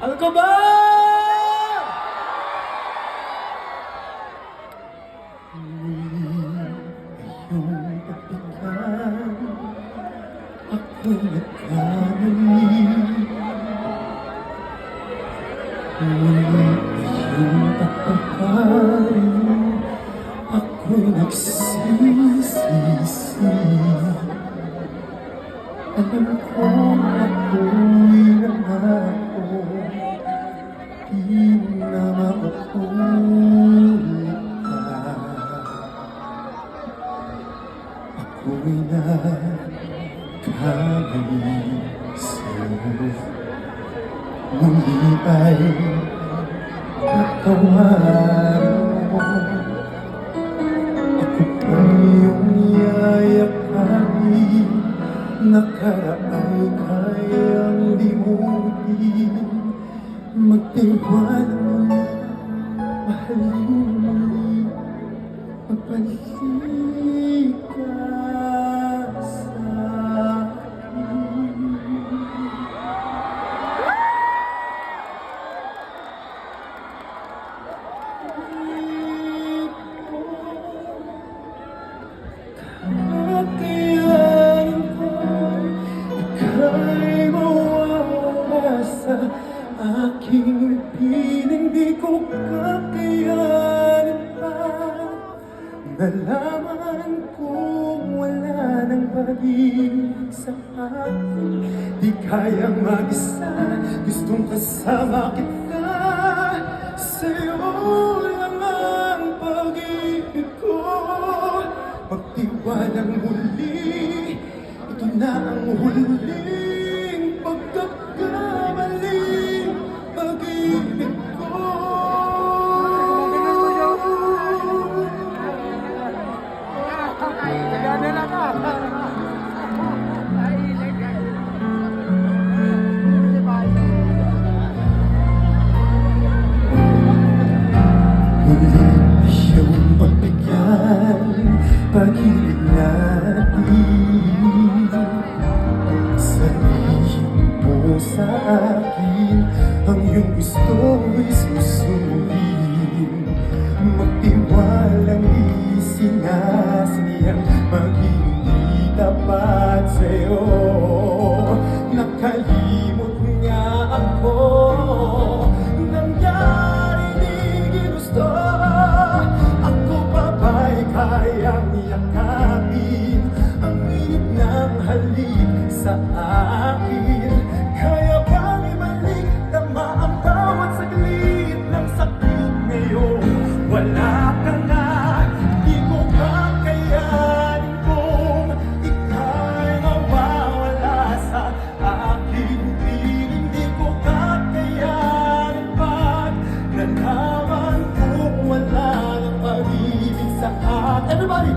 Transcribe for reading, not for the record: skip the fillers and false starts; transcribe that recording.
Ano ka ba? Iyong pagbigyan, ako'y nagkamali. Ngunit iyong pagpapari, ako'y nagsisisi. Alam kong ako'y nangako, di na mauulit pa. Ako'y nagkamali sa'yo. Muli ay patawarin mo. Ako pa iyong yayakapin, nakaraan kayang limutin. Magtiwala mo, mahalin muli, magbalik ka sa'kin. Kakayanin ko, ika'y mawawala sa aking piling. Di ko kakayanin pa nalaman kung wala nang pag-ibig sa akin. Di kayang mag-isa, gustong kasama kita. Sa'yo lang ang pag-ibig ko. Magtiwalang muli, ito na ang huling pagkakamaling pag-ibig ko. Muli iyong pagbigyan, pag-ibig natin. Sabihin mo sa akin ang iyong gusto'y susunodin. Magtiwalang isinasiyang mag-hindi tapat sa'yo. Nakalimot nga ako, nangyari di ginusto. Ako pa ba'y kayang yakapin ang init ng halik sa akin? Kaya bang ibalik tama ang bawat saglit ng sakit ngayon? Wala ka na, di ko kakayanin kung ika'y mawawala sa aking piling. Di ko kakayanin pag nalaman kung wala ng pag-ibig sa akin. Everybody!